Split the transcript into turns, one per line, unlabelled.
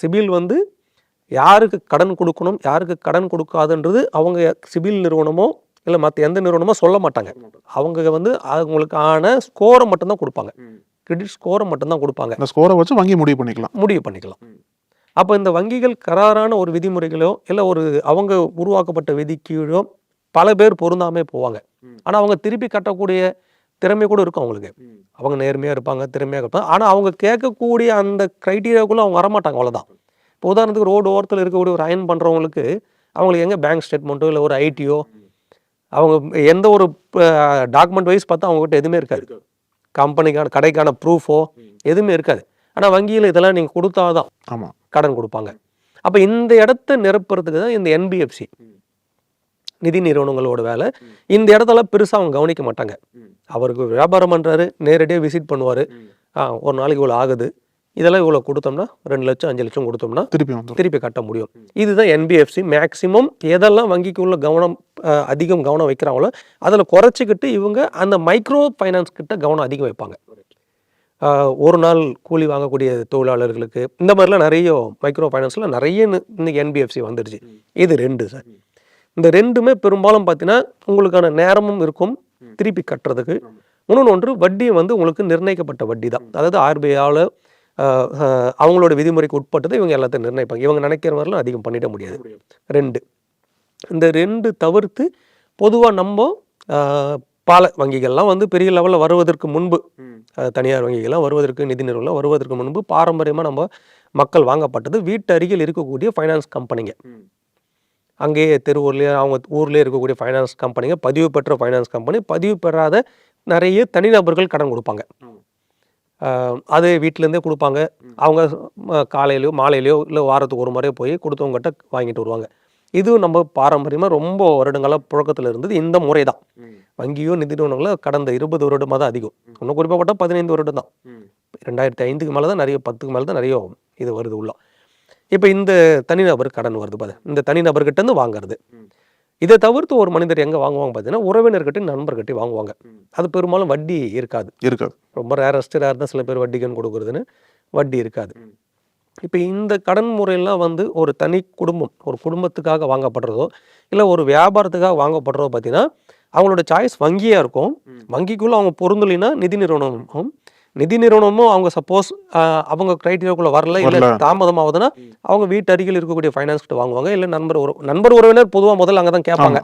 சிபில் வந்து யாருக்கு கடன் கொடுக்கணும் யாருக்கு கடன் கொடுக்காதுன்றது அவங்க சிபில் நிறுவனமோ இல்லை மற்ற எந்த நிறுவனமோ சொல்ல மாட்டாங்க. அவங்க வந்து அவங்களுக்கான ஸ்கோரை மட்டும்தான் கொடுப்பாங்க, கிரெடிட் ஸ்கோரை மட்டும்தான் கொடுப்பாங்க.
அந்த ஸ்கோரை வச்சு வங்கி முடிவு பண்ணிக்கலாம்.
அப்போ இந்த வங்கிகள் கராரான ஒரு விதிமுறைகளோ இல்லை ஒரு அவங்க உருவாக்கப்பட்ட விதிக்கீழோ பல பேர் பொருந்தாமே போவாங்க. ஆனால் அவங்க திருப்பி கட்டக்கூடிய திறமை கூட இருக்கும் அவங்களுக்கு. அவங்க நேர்மையாக இருப்பாங்க, திறமையாக இருப்பாங்க. ஆனால் அவங்க கேட்கக்கூடிய அந்த க்ரைட்டீரியாவுக்குள்ளே அவங்க வரமாட்டாங்க, அவ்வளோதான். இப்போ உதாரணத்துக்கு ரோடு ஓரத்தில் இருக்கக்கூடிய ஒரு அயன் பண்ணுறவங்களுக்கு அவங்களுக்கு எங்கே பேங்க் ஸ்டேட்மெண்ட்டோ இல்லை ஒரு ஐடியோ அவங்க எந்த ஒரு டாக்குமெண்ட் வைஸ் பார்த்தா அவங்ககிட்ட எதுவுமே இருக்காது. கம்பெனிக்கான கடைக்கான ப்ரூஃபோ எதுவுமே இருக்காது. ஆனால் வங்கியில் இதெல்லாம் நீங்கள் கொடுத்தாதான் கடன் கொடுப்பாங்க. அப்போ இந்த இடத்த நிரப்புறதுக்கு தான் இந்த என்பிஎஃப்சி நிதி நிறுவனங்களோட வேலை. இந்த இடத்தெல்லாம் பெருசாக அவங்க கவனிக்க மாட்டாங்க. அவருக்கு வியாபாரம் பண்ணுறாரு, நேரடியாக விசிட் பண்ணுவார். ஒரு நாளைக்கு இவ்வளோ ஆகுது, இதெல்லாம் இவ்வளோ கொடுத்தோம்னா 2 லட்சம் 5 லட்சம் கொடுத்தோம்னா திருப்பி கட்ட முடியும். இதுதான் என்பிஎஃப்சி. மேக்சிமம் எதெல்லாம் வங்கிக்கு உள்ள அதிகம் கவனம் வைக்கிறாங்களோ அதில் குறைச்சிக்கிட்டு இவங்க அந்த மைக்ரோ ஃபைனான்ஸ் கிட்ட கவனம் அதிகம் வைப்பாங்க. ஒரு நாள் கூலி வாங்கக்கூடிய தொழிலாளர்களுக்கு இந்த மாதிரிலாம் நிறைய மைக்ரோ ஃபைனான்ஸில் நிறைய இன்னைக்கு என்பிஎஃப்சி வந்துடுச்சு. இது 2 சார். இந்த 2மே பெரும்பாலும் பார்த்தீங்கன்னா உங்களுக்கான நேரமும் இருக்கும் திருப்பி கட்டுறதுக்கு. இன்னொன்று வட்டியை வந்து உங்களுக்கு நிர்ணயிக்கப்பட்ட வட்டி தான். அதாவது ஆர்பிஐயால் அவங்களோட விதிமுறைக்கு உட்பட்டது இவங்க எல்லாத்தையும் நிர்ணயிப்பாங்க. இவங்க நினைக்கிற மாதிரிலாம் அதிகம் பண்ணிட முடியாது. 2 இந்த 2 தவிர்த்து பொதுவாக நம்ம பல வங்கிகள்லாம் வந்து பெரிய லெவலில் வருவதற்கு முன்பு, தனியார் வங்கிகள்லாம் வருவதற்கு, நிதி நிறுவனம் வருவதற்கு முன்பு பாரம்பரியமாக நம்ம மக்கள் வாங்கப்பட்டது வீட்டு அருகில் இருக்கக்கூடிய ஃபைனான்ஸ் கம்பெனிங்க. அங்கேயே தெருவூர்லேயே அவங்க ஊர்லேயே இருக்கக்கூடிய ஃபைனான்ஸ் கம்பெனிங்க, பதிவு பெற்ற ஃபைனான்ஸ் கம்பெனி, பதிவு பெறாத நிறைய தனிநபர்கள் கடன் கொடுப்பாங்க. அது வீட்டிலேருந்தே கொடுப்பாங்க. அவங்க காலையிலையோ மாலையிலையோ இல்லை வாரத்துக்கு ஒரு முறையோ போய் கொடுத்தவங்ககிட்ட வாங்கிட்டு வருவாங்க. இதுவும் நம்ம பாரம்பரியமாக ரொம்ப வருடங்களாக புழக்கத்தில் இருந்தது இந்த முறை தான். வங்கியோ நிதி நிறுவனங்களோ கடந்த 20 வருடமாக தான் அதிகம். இன்னும் குறிப்பாக 15 வருடம் தான். 2005க்கு மேலே தான் நிறைய, 10க்கு மேலே தான் நிறைய இது வருது உள்ள. இப்போ இந்த தனிநபர் கடன் வருது பாரு, இந்த தனிநபர்கிட்டேருந்து வாங்குறது. இதை தவிர்த்து ஒரு மனிதர் எங்கே வாங்குவாங்க பார்த்தீங்கன்னா உறவினர்கிட்ட நண்பர்கிட்ட வாங்குவாங்க. அது பெரும்பாலும் வட்டி இருக்காது. ரொம்ப ரேர் தான் சில பேர் வட்டிக்கன் கொடுக்குறதுன்னு வட்டி இருக்காது. இப்போ இந்த கடன் முறையெல்லாம் வந்து ஒரு தனி குடும்பம், ஒரு குடும்பத்துக்காக வாங்கப்படுறதோ இல்லை ஒரு வியாபாரத்துக்காக வாங்கப்படுறதோ பார்த்தீங்கன்னா அவங்களோட சாய்ஸ் வங்கியாக இருக்கும். வங்கிக்குள்ளே அவங்க பொருந்தலைன்னா நிதி நிறுவனமும் அவங்க சப்போஸ் அவங்க கிரைட்டீரியாக்குள்ளே வரல இல்லை தாமதமாகுதுன்னா அவங்க வீட்டு அருகில் இருக்கக்கூடிய ஃபைனான்ஸ் கிட்ட வாங்குவாங்க. இல்லை நண்பர் உறவினர் பொதுவாக முதல்ல அங்கே தான் கேட்பாங்க.